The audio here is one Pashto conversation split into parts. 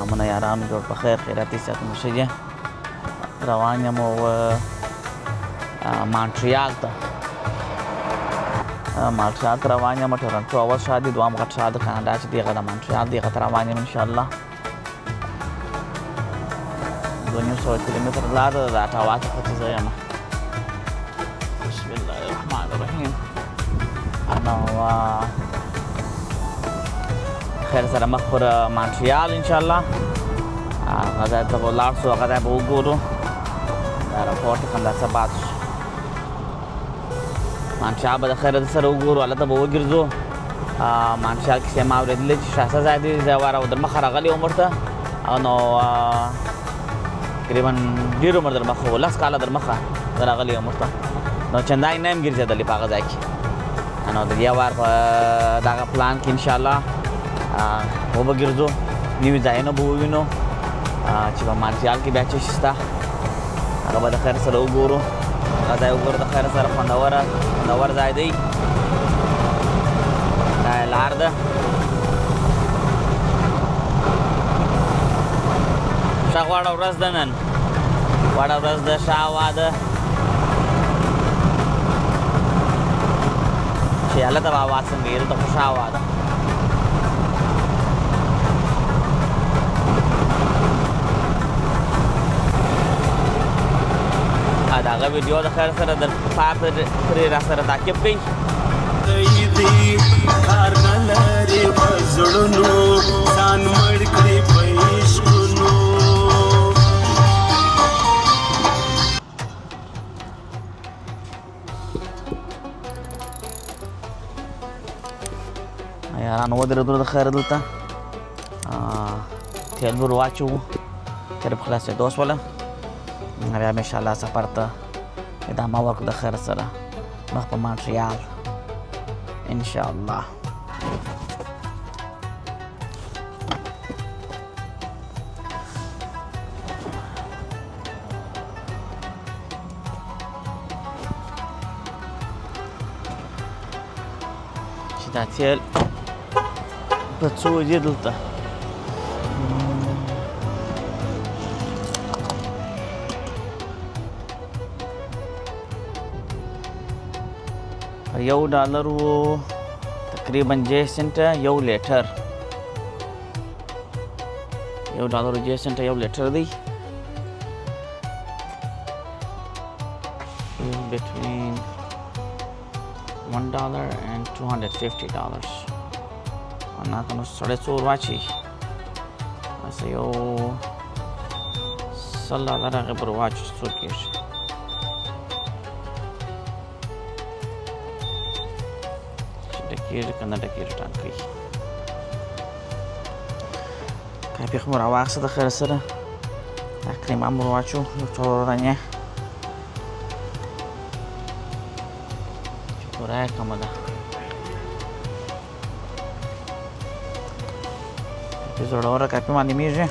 مننه یارانو، جوړ په خیر خیراتي صحت مو ښه دي. روان یم مانټریال ته روان یم. ټورنټو اول ښار دی، دویم غټ ښار د کاناډا چې دی هغه د مانټریال دی، هغه ته روان یم انشاءالله. 200 کیلومتره لار ده د اټاوا څخه چې زه یم. بسم الله الرحمن الرحیم. نو خیر سره مخ پر مانټریال انشاءالله. هغه ځای ته به ولاړ شو، هغه ځای به وګورو. د اېرپورټ څخه همداسې باد شو. مانټریال به د خیره د سره وګورو، هلته به وګرځو. مانټریال کیسې ما اورېدلې چې ښایسته ځای دی. زه واره در مخه راغلی وم ورته، نو تقریبا ډېر عمر در مخه و، 10 کاله در مخه زه راغلی وم ورته. نو چندانې نه یم ګرځېدلی په هغه ځای کې. نو د دې وار په دغه پلان کې انشاءالله وبه ګرځو، نوي ځایونه به ووینو چې په مانټریال کې بیا څه شي شته، هغه به د خیر سره وګورو. هغه ځای وګورو د خیر سره، خوندور ځای دی. دا یې لار ده. ښه غوړه ورځ ده نن، غوړه ورځ ده، ښه هوا ده چې هلته به هوا څنګه وي، دلته خو ښه هوا ده. د هغه ویډیو د خیر سره د پرې را سره تعقیب کړئ. کار نه لري په زړونو، ځان مړ کړي په عشقونو. یارانو ودرېدو د خیر دلته، تیل به ور واچوو، تیل په خلاصېدو شوله. بیا به انشاءالله سفر ته ادامه ورکړو د خیر سره مخ په مانټریال انشاءالله. چې دا تیل په څو دی دلته؟ $1 و تقریبا 6 سنټه یو لیټر. $1 و 6 سنټه یو لیټر دی. Between $1 and $250. انا کنو سړی څو ور واچي، هسې یو $100 هغې پر واچي څو کېږي. ډکېږي که نه ډکېږي ټانکۍ. کافي خو مو راواخیسته د خیر سره، دا کریم هم ور واچو یو څو رنګې چې پوره یې کمه ده. کافي زړوره کافي معلومېږي.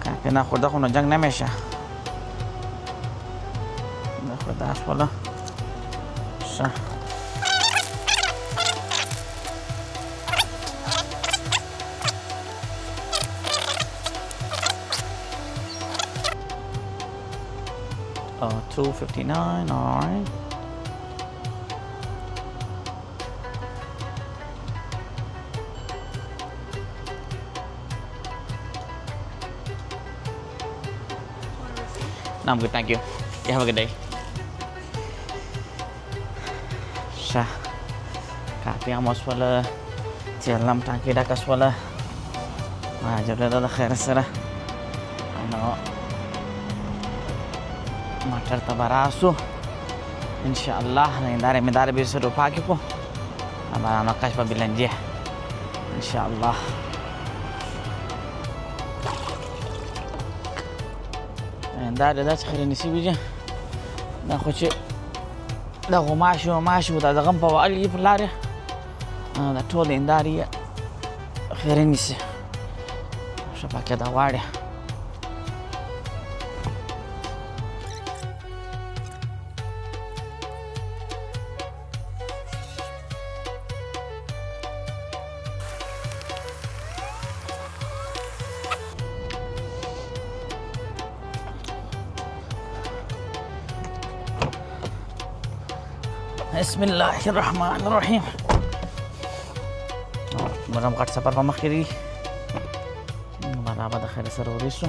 کافي نه خورده خو نو جنګ نه میشه. دا شوله ښه. $2.59. All right. No, I'm good. Thank you. You have a good day. ښه کافي هم وشوله، تیل هم ټانکۍ ډکه شوله. جبلېده د خیر سره. نو موټر ته به راسو انشاءالله. هندارې مندارې به یې سره پاکې کړو، برنامه کشف بلنجې انشاءالله. هندارې داسې خیرنې شوي دي، دا خو چې دا غوماشي وماشي دا دغه هم په وهلي په لارې، دا ټولې هندارې یې خیرنې شي. ښه پاکېده غواړي. بسم الله الرحمن الرحیم. مرم غټ سفر په مخ کې دی. برابر د خیر سره ورسو.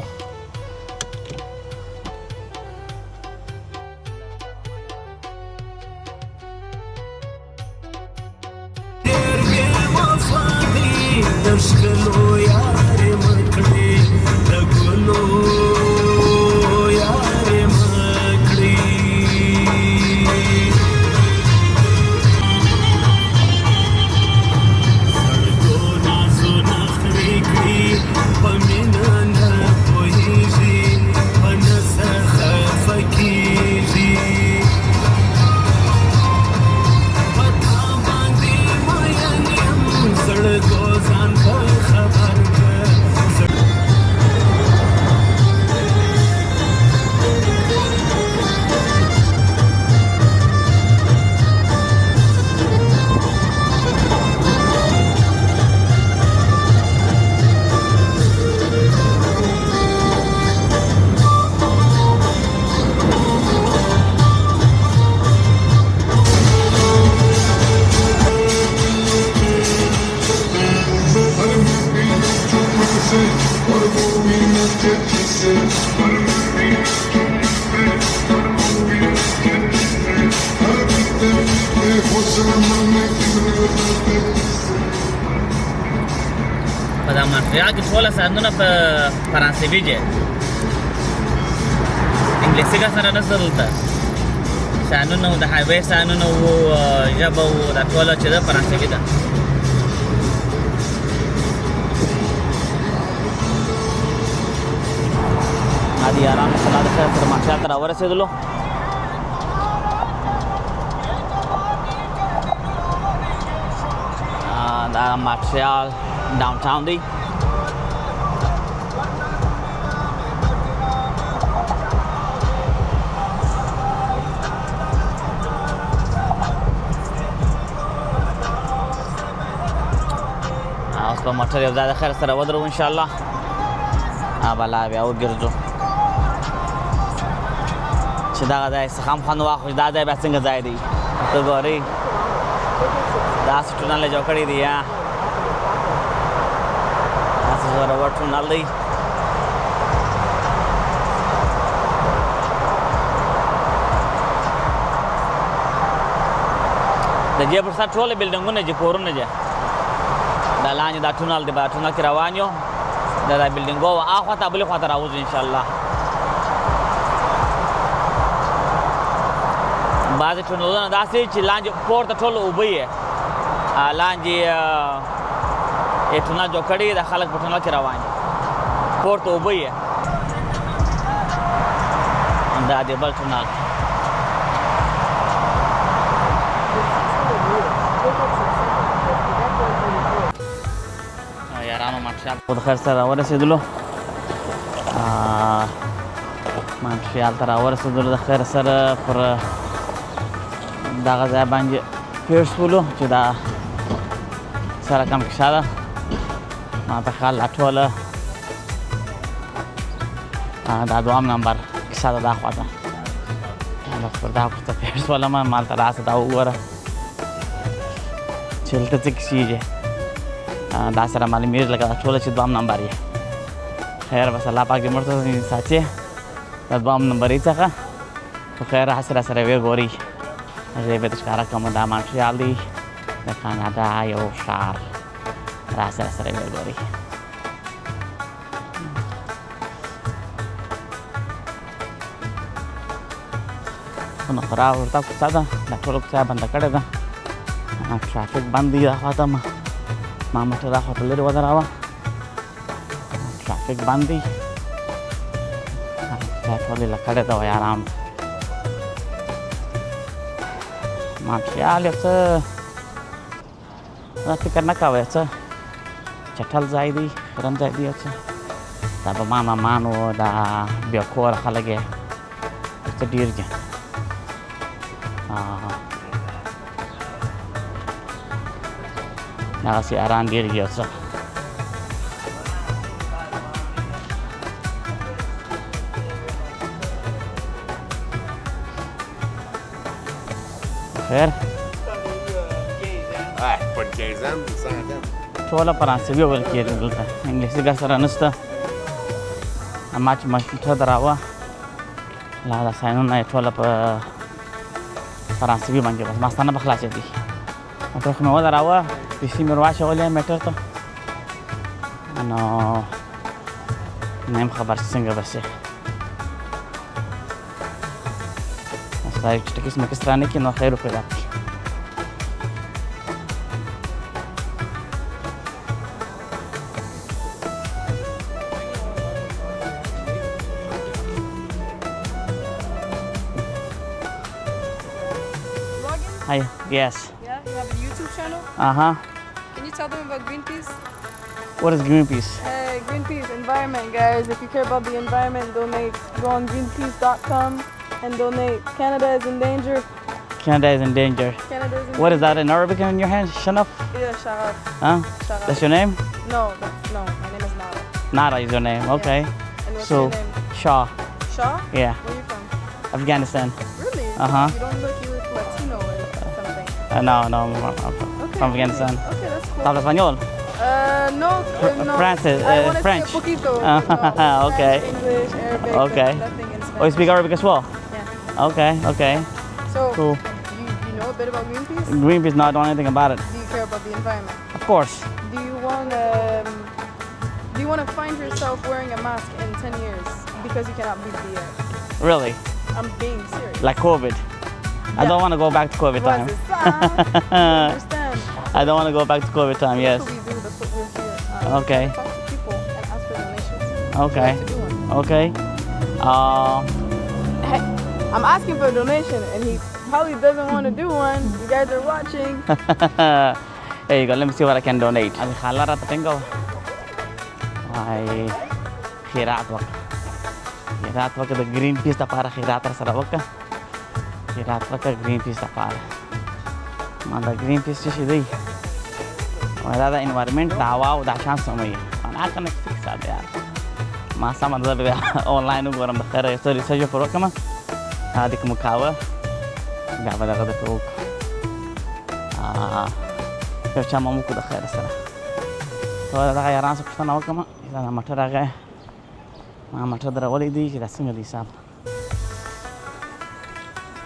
په دا مونټریال کې ټوله ساعتونه په فرانسوي دي. انګلیسي کا سره نه ضرورت ساعتونه د هایوي ساعتونه او ژبه او دا ټوله چې ده فرانسوي ده. عادي آرام سره د خیر سره مونټریال ته راورسېدلو. دا مونټریال ډاون ټاون دی. اوس به موټر یو ځای د خیر سره ودرو انشاءالله. بلا بیا وګرځو چې دغه ځای څخه هم خوند واخلو. دا ځای بیا څنګه ځای دی ته ګورې. داسې ټونل یې جوړ کړی دی یا داسې زورور ټونل دی. د دې پر سر ټولې بلډینګونه دي کورونه دي. دا لاندې دا ټونل دی. په ټونل کې روان یو دا بلډینګ و اخوا ته بلې خوا ته راوځو انشاءالله. بعضې ټونلونه داسې چې لاندې پورته ټول اوبه یې لاندې یې ټونل جوړ کړي د خلک په ټونل کې روان دي. پورته اوبه یې دا دی بل ټونل. یارانو مونټریال د خیر سره راورسېدلو. مونټریال ته راورسېدلو د خیر سره پر دغه ځای باندې تېر شولو چې دا سره کم کښه ده. ما په خیال دا ټوله دا دوهم نمبر کښه ده دا خوا ته. بس پر دا پورته تېر شولم. مالته راسه دا وګوره چې دلته څه کښېږي. دا سره معلومېږي لکه دا ټوله چې دوهم نمبر یې. خیر بس الله پاک دې موږ ته ساتي د دوهم نمبرۍ څخه. خو خیر هسې راسره ویې ګورئ. زه به ښکاره کوم دا مونټریال دی د کاناډا یو ښار. راسره سره ویې ګورئ. نو خورا ورته کوڅه ده. دا ټوله کوڅه یې بنده کړې ده. ټرافیک بند دی دا خوا ته. ما موټر دا خوا ته لرې ودراوه. ټرافیک بند دی. دا ټول یې کړې ده یاران. مونټریال یو څه دا فکر نه کوه یو څه چټل ځای دی. ګرم ځای دی یو څه. دا به مامان و دا بیا کوره خلک یې یو څه ډېر دي. دغسې یاران ډېر دي یو څه. خیر ټوله فرانسوي ویل کېږي دلته انګلیسي ګر سره نشته ما چې موټر دراوه لا دا ساینونه یې ټوله په فرانسوي باندې بس ماستانه به خلاصې دي موټر خو مې ودراوه پیسې مې ور واچولې موټر ته نو نه یم خبر چې څنګه به شي خدای چې ټکس مکس رانه کړي نو خیر وکړي Hi, yes. Yeah, you have a YouTube channel? Uh-huh. Can you tell them about Greenpeace? What is Greenpeace? Greenpeace, environment, guys. If you care about the environment, donate. Go on greenpeace.com and donate. Canada is in danger. Canada is in danger. Canada is in What danger. is that in Arabic in your hand? Shanaf? Yeah, Sharaf. Huh? Sharaf. That's your name? No, no, my name is Nara. Nara is your name. Okay. And what's So, your name? Shah. Shah? Yeah. Where are you from? Afghanistan. Really? Uh-huh. You don't look Latino or something. No, I'm from Afghanistan. Okay, that's cool. ¿Hablas español? No. Francis, I want to French. say a poquito. Okay. French, English, Arabic, Okay. but nothing in Spanish. Oh, you speak Arabic as well? Yeah. Okay. So, Cool. you know a bit about Greenpeace? Greenpeace, no, I don't know anything about it. Do you care about the environment? Of course. Do you want to find yourself wearing a mask in 10 years because you cannot breathe the air? Really? I'm being serious. Like COVID. I don't want to go back to COVID time. What's the sign? Understand? I don't want to go back to COVID time, yes. That's what we do. That's what we're here. Okay. Talk to people and ask for donations. Okay. That's what you're doing. Okay. Hey, I'm asking for a donation and he probably doesn't want to do one. You guys are watching. There you go. Let me see what I can donate. أبي خالرة تنقو. هاي خيرات وقت. خيرات وقت the Greenpeace تبارة خيرات رسالة وقت. خيرات وقت Greenpeace تبارة. ما ده Greenpeace شيء ذي. وهذا environment دعوة ودعشان سمية. أنا أكن فيكس هذا يعني. ما سامع ده بيا online وقرم بخير يصير يسجل فروق كمان. هذيك مكاوة. قاعد ده غدا فروق. كيف كان ممكن ده خير الصراحة. هذا ده غيران سكتنا وكمان. إذا أنا ما ترى غير. ما تقدر ولدي كده سنجل يساب.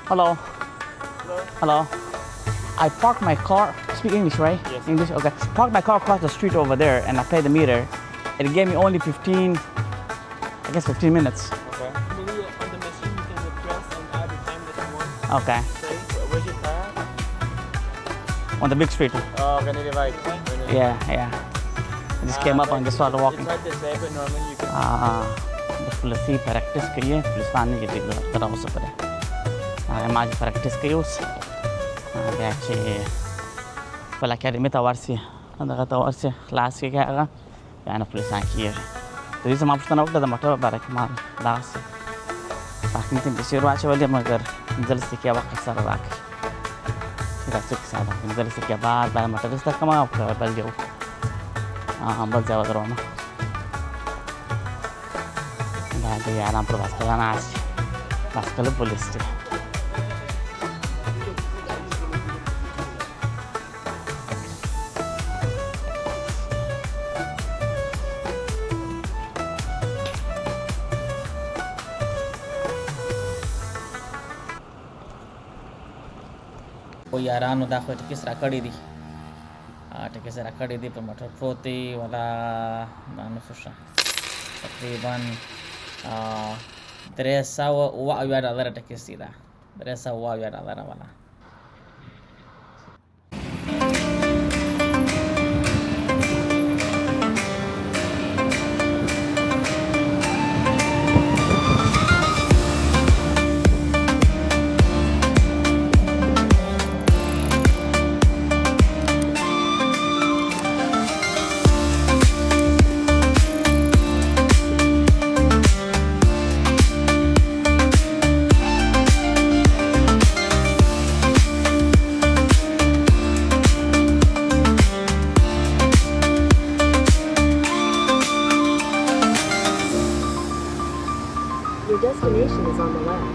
Hello. Hello. I parked my car. Speak English, right? Yes. English. Okay. Parked my car across the street over there, and I paid the meter. It gave me only 15. I guess 15 minutes. Okay. Maybe on the machine you can press and add the time that you want. Okay. Okay. Where's your car? On the big street. Oh, can you divide? Yeah. I just came up and just started walking. It's hard to say, but normally you can. Police ही practice करिए police आने की तरह हो सकता है आज प्रैक्टिस करिए उस बैचे पहला अकेडमी तवारसी अंदर तवारसी क्लास के क्या आगा याना पुलिस आँखिए तो ये सब आप सुना होगा तो मटर बारे के मार लास्ट बाकी तीन किसी और आचे वाले मगर जल्द से क्या वक्त सारा राख फिर अच्छे के साथ जल्द से क्या बात बाय मटर इस तक कमा आपका बल जाओ बल जाओ दरोना Ada yaran perwakilan asli, masalah polis tu. Oh yaran udah aku tikis rakadi di, tikis rakadi di permotor putih, wala mana susah. Takriban 300 $1 تكسي ده $300 ولا Your destination is on the left.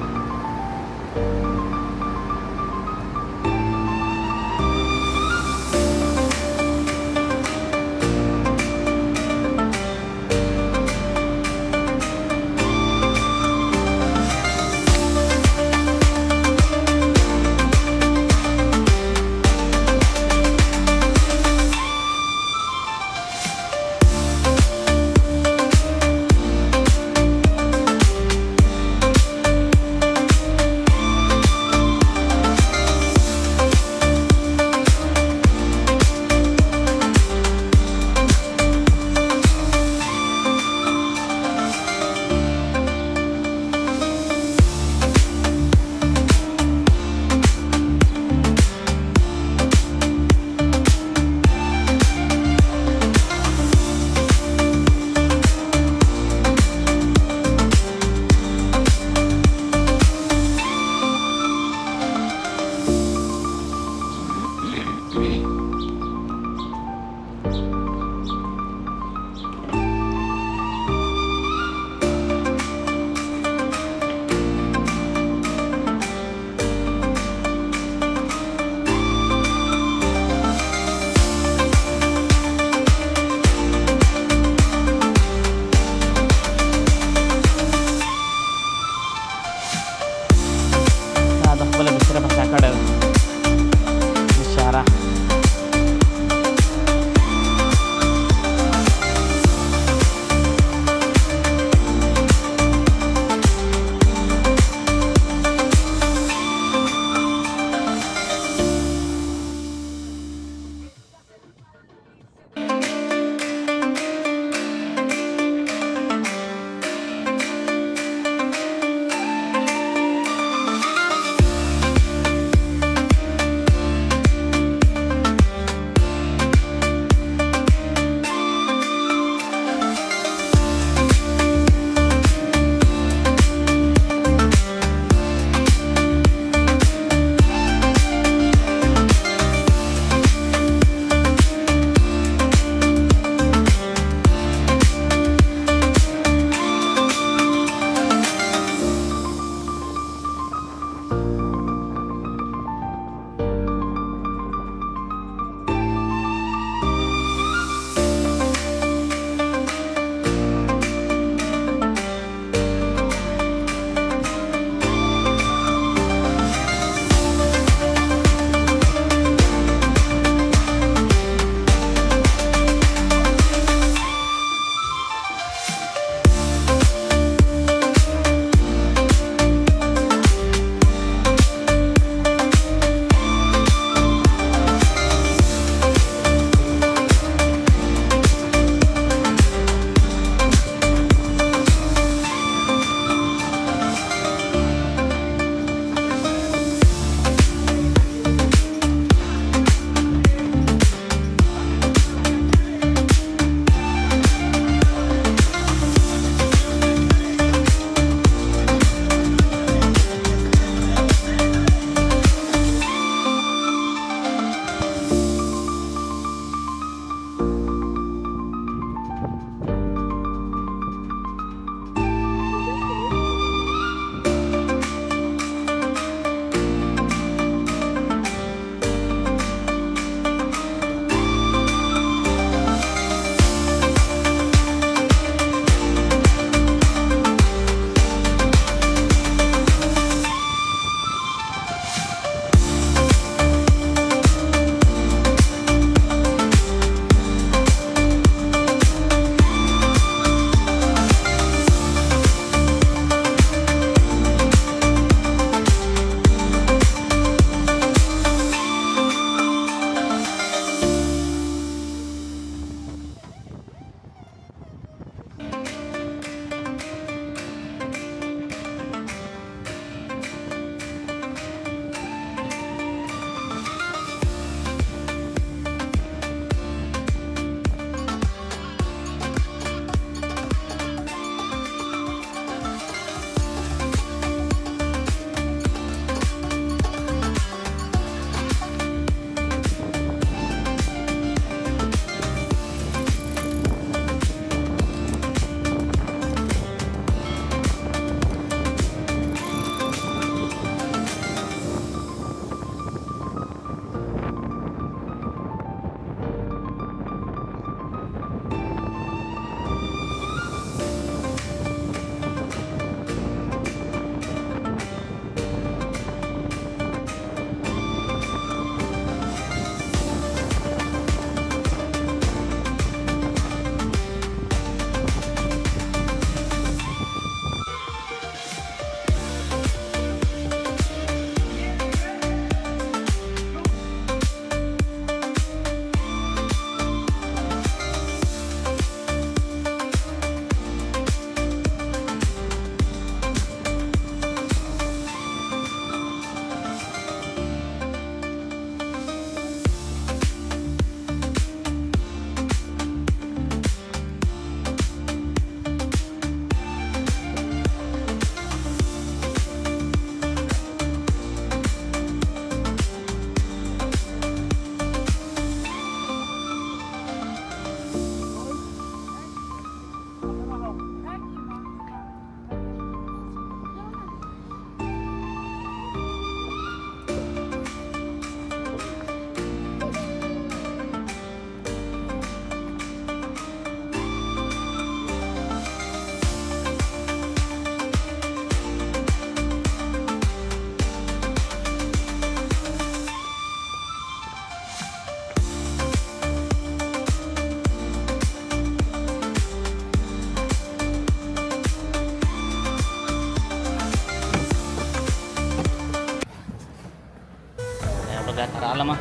راغلم هم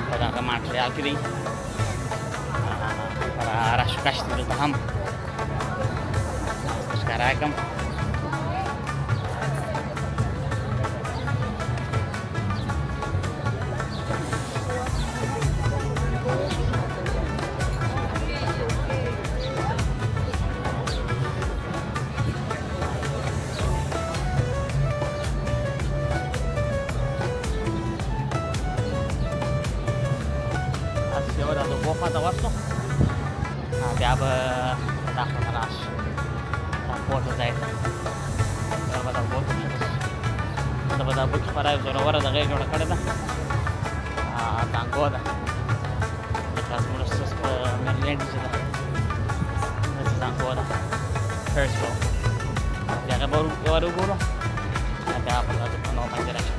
په دغه ماټریال کې دی راشو کشت دلته هم ښکاره کړم خواته ورسو بیا به دا خواته راشو دا پورته ځای ته بیا به دا پورته شو دا به دا بوټي خورا زوروره دغه یې جوړه کړې ده تانګو ده لکه زموږ سس په میریلینډ چې ده داسې تانګو ده فرسټو بیا هغه به ور وګورو بیا به دا په نو باندې راشو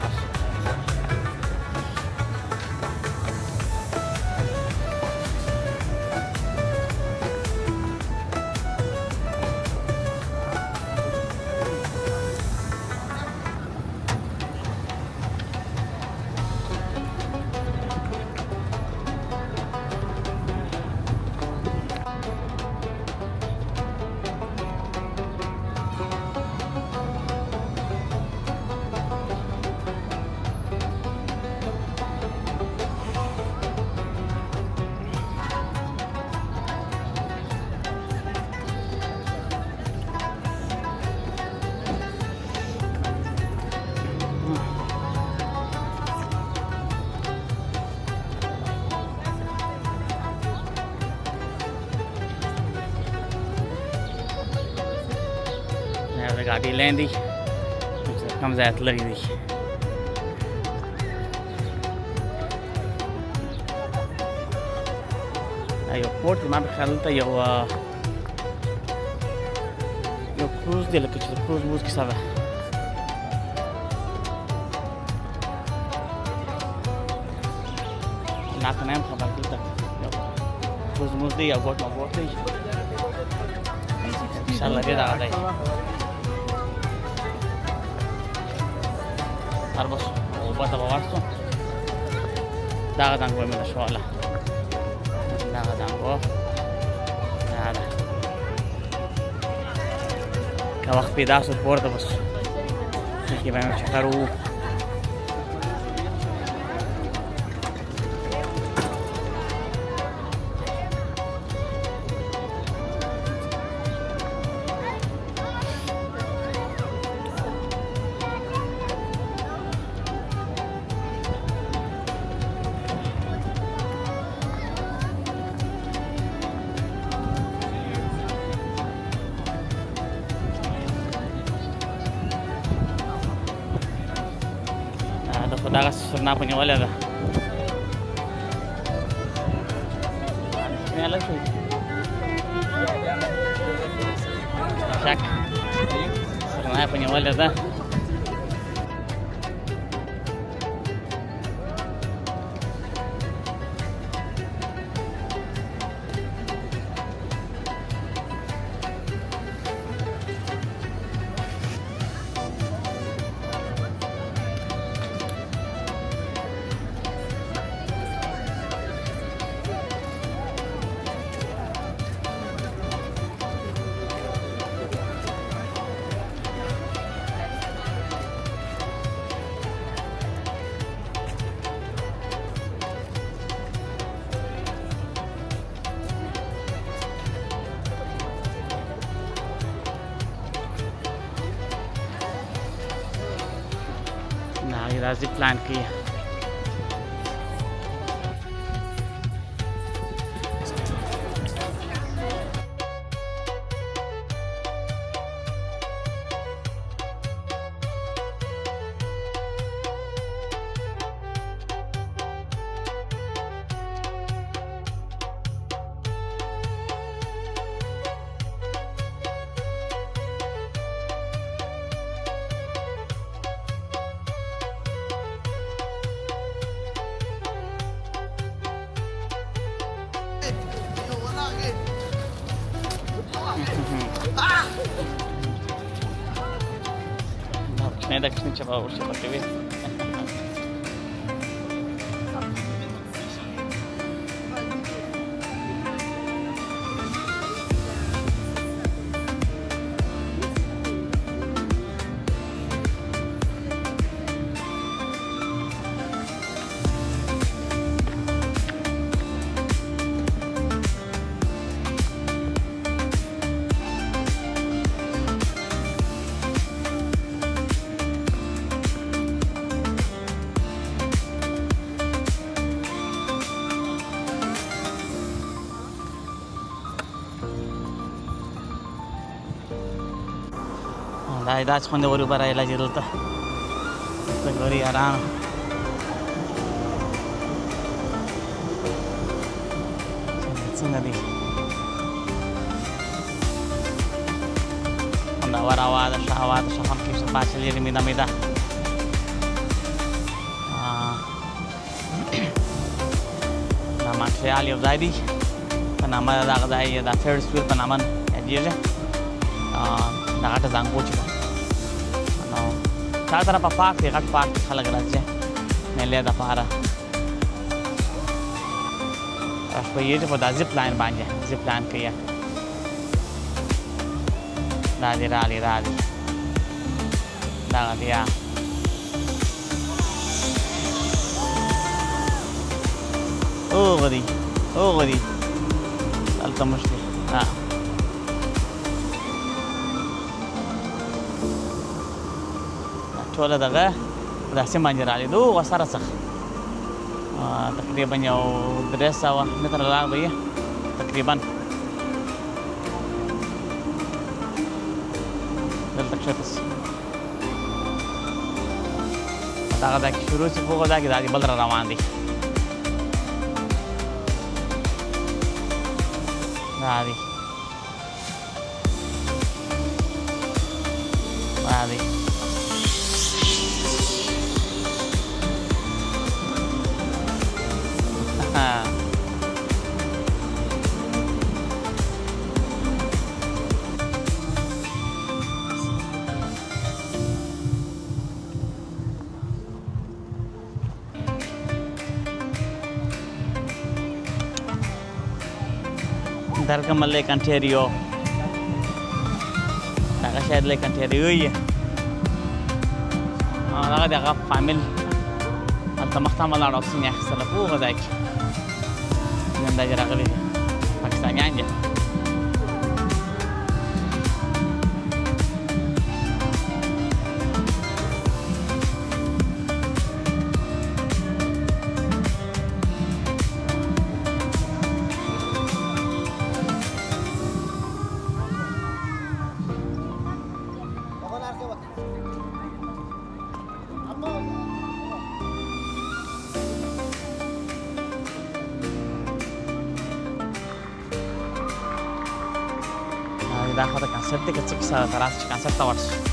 गाड़ी लेंदी कम ज़्यादा लगी थी यो पोर्ट में ख्याल था यो क्रूज दे लगे क्रूज वूज के साथ ना तो नहीं खबर था क्रूज वूज दे या बोट दे इंशाल्लाह दे रहा है Arbos, obat apa warso? Dagat ang gue minta soalnya. Dagat ang gue, ada. Kawak pida support bos. Kita banyak cakaru. Dagat susuna punya wala dah. Ini ala sih. Cak. Susuna punya wala dah. राजी प्लान की नहीं दक्षिण चबा और से पकड़े دا چې خوندوري اوبه راایله دلته ته ګورې یارانو څنګه دي خوندور هوا ده ښه هوا ده ښه خوند کوي ښه پاڅې لري میده میده دا مونټریال یو ځای دی په نامه د دغه ځای د فرس ویل په نامه یادېږي د غټه زانګو چې نو چا طرفه پارک دی غټ پارک کې خلک راځي میلې دپاره شپهیږي په دا زیپ لاین باندې زیپ لاین کوي دا دې راغلي دغه دی هغه دي دلته موږ دی ټوله دغه په داسې باندې راغلي د هغو سره څخه تقریبا یو 300 متره لار به یې تقریبا دلته کښته شي دغه ځای کې شروع شي په هغه ځای کې دا بل را روان دی دا دی درگم لیک انټریو هغه شاید لیک انټریو یې هغه دغه فامیل هلته مخته مه لاړو اکسین یې اخیستله په هغه ځای کې نن دا چې راغلي دي پاکستانیان دي دا خو د کنسرت دی که څه کیسه ده ته راسه چې کنسرت ته ورشو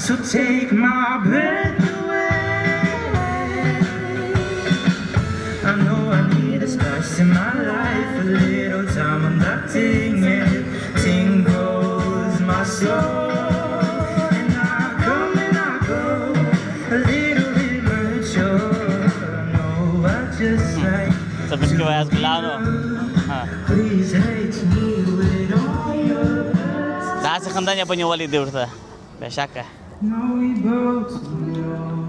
So take my breath away. I know I need a spice in my life, a little time on that thing, and tingles my soul. And I come and I go, a little bit mature. I know I just like Sabes que vayas claro. Please hate me with all your words. دا څه خندان یې په نیولې دی ورته بېشکه No, we both know.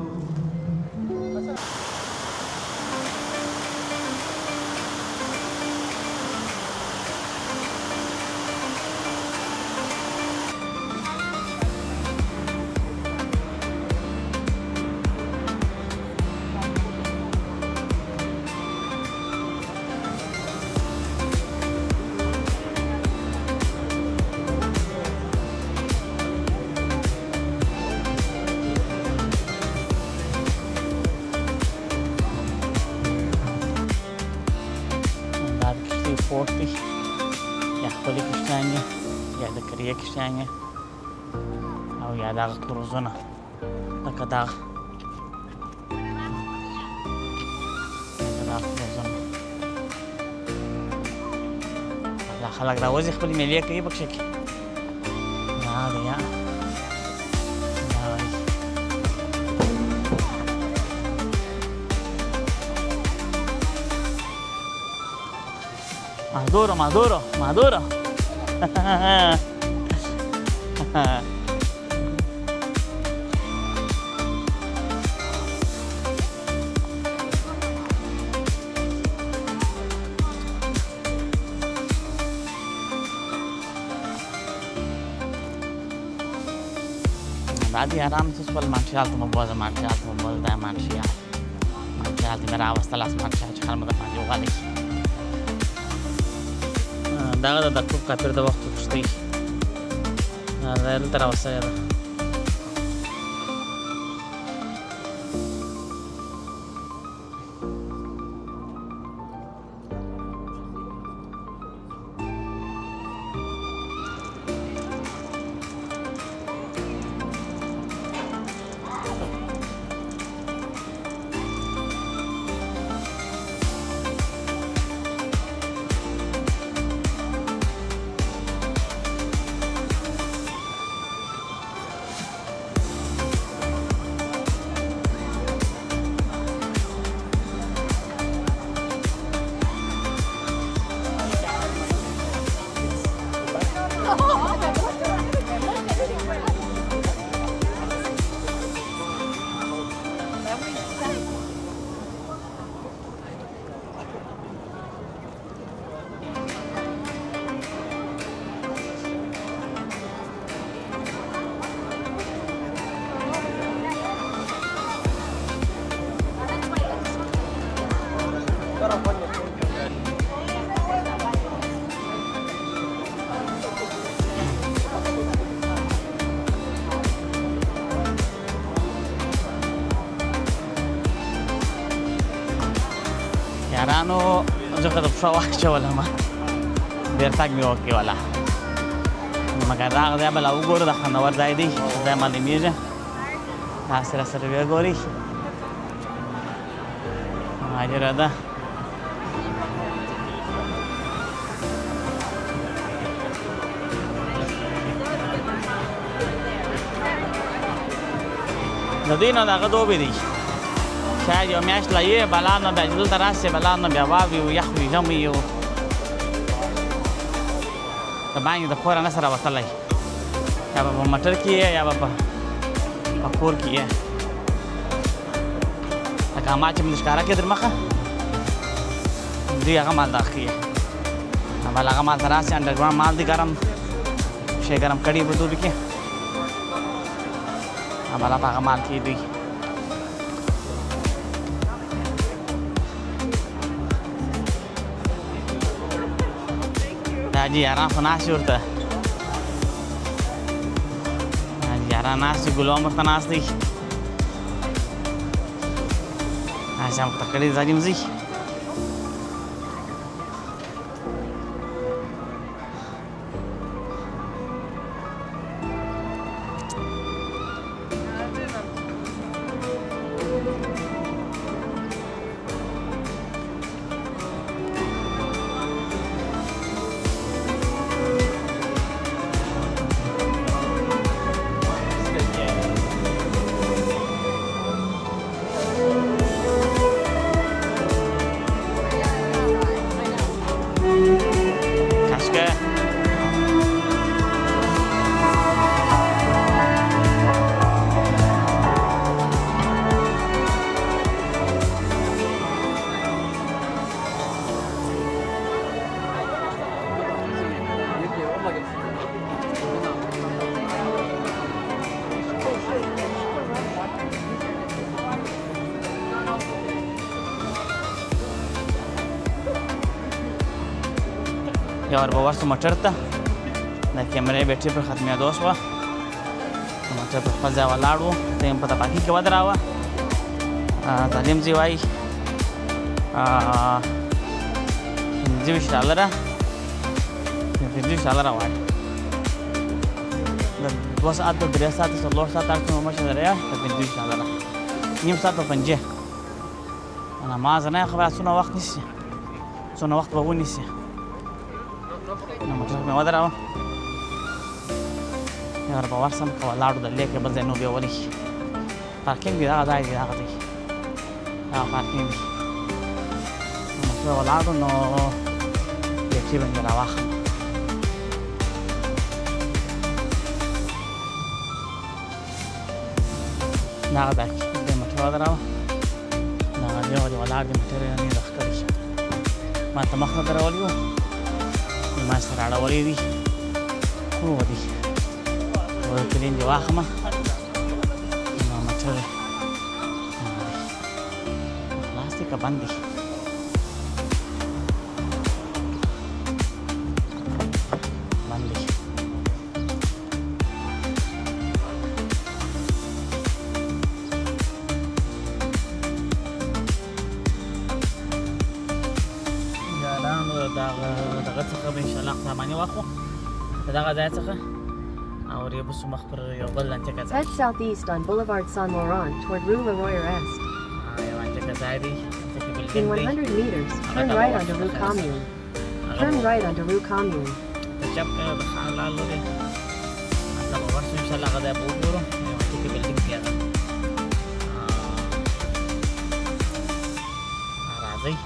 فورت دی یا خپلې کښتیانې یا د کریه کښتیانې او یا دغه کروزونه لکه دغه کروزونه دا خلک راوځي خپلې میلې کوي پکښې کې دا دی یا دا دی Maduro, Maduro, Maduro. بعدی آرام تو سوال مانشیال تو مباز مانشیال تو مباز دای مانشیال مانشیال دی مرا وستلاس مانشیال چه خال مدافع جو غالی داغ دا کوب کافر دا وقت پشتی دل ترا وسایل یارانو ځکه د پښه واچولم ډېر تګ مې وکړ والا مګر دغه ځای به لا وګورو د خوندور ځای دی ځای معلومېږي تاسې راسره وګورئ مهاجره ده د دوی نه دغه دوبې دی شاید یو میاشت لا یې بلا نه بیا چې دلته راسې بلا نه بیا واوري و یخ وي ژمی یو د باندې د کوره نه سره وتلی یا به په موټر کې یې یا به په کور کې یې لکه ما چې مې ښکاره کړې در مخه دوی هغه مال دغه ښیي بل هغه مال ته راسې انډرګراونډ مال دی ګرم شی ګرم کړي په دوبي کې بلا په هغه مال کې دوی حاجي یاران خو ناست ورته حاجي یاران ناست دي ګلوم ورته ناست دی حاجي هم ورته کړي ځالیم ځي یو ور به ورسو موټر ته د کیمرې بیټرۍ پر ختمېدو شوه موټر پر خپل ځای ولاړ و ته یې په تپاکي کې ودراوه تعلیم ځي وایي $25 $25 غواړي د 2 ساعته 3 ساعته 4 ساعته هر څومره مشر لري $25 نیم ساعت په پنجې نماز نه خو بیا څونه وخت نیسي څونه وخت به ونیسي نو موټر مې ودراوه بیا ور به ورسم که ولاړو د لیک بل ځای نو بیا ولي پارکینګ دی دغه ځای دی دغه دی دغه پارکینګ دی نو موټر ولاړو نو بیټرۍ موټر باندې راواخلم. دغه ځای کې د موټر ودراوه، دغه دی ولاړ دی موټر یې نه راښکته شه، ما ته مخ نه درولي وو، ما سره اړولې دي، کوم دي ورکلین دې واخلمه، نو موټر خلاص دی که بند دی؟ بند دی. دغه څخه به انشاءالله ساماني واخلو د دغه ځای څخه او ورېبسو مخ پر یو بل انتیکه ځای. Head southeast on Boulevard Saint Laurent toward Rue Leroyer Est. یو انتیکه ځای دی، In 100 meters, turn right onto Rue Commune. Turn right onto Rue Commune. ته چپ کړه د ښار لار لورې هلته به ورسو انشاءالله هغه ځای به وګورو. یو انتیکه بلډینګ کې ده. راځئ.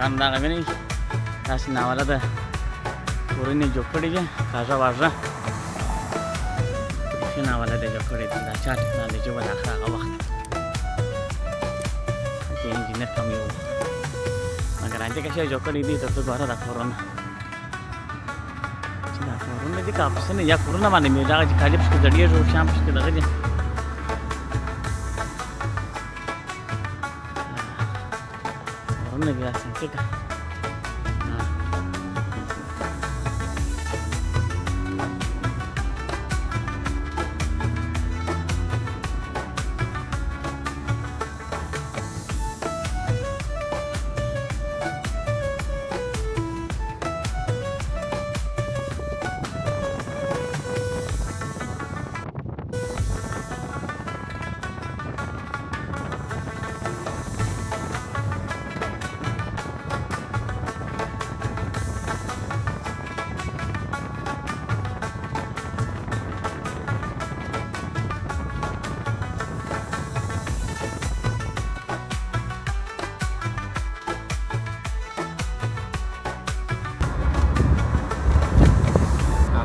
هم دغه وینئ داسې ناوله ده کورونه یې جوړ کړي دي کاږه واږه ښه ناوله ده جوړ کړې ده دا چا ټکنالوژي وه د هغه وخت چې انجینر کم یې و مګر هلته شی جوړ کړي دي تر څو ګوره دا کورونه چې دا کورونه دي که افسونه یا کورونه باندې مې دغه چې کالي پسې زړېږي او شیان پسې دغه دي کورونه دي داسې ټیکه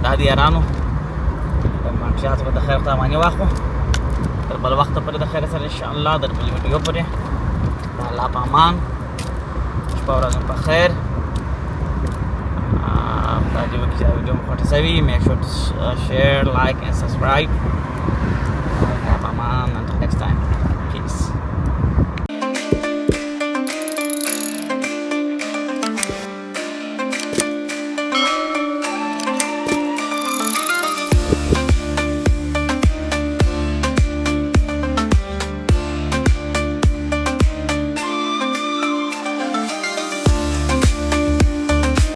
دا دي یارانو منشیات به د خیر خداماني واخلو تر بل وخته پورې د خیر سره انشاءالله در بل ویډیو پورې د الله په امان شپه ورځ مو په خیر خدای دې وکړي چې دا ویډیو مو خوښه شوي میک شور to share like and subscribe. Have a man until next time.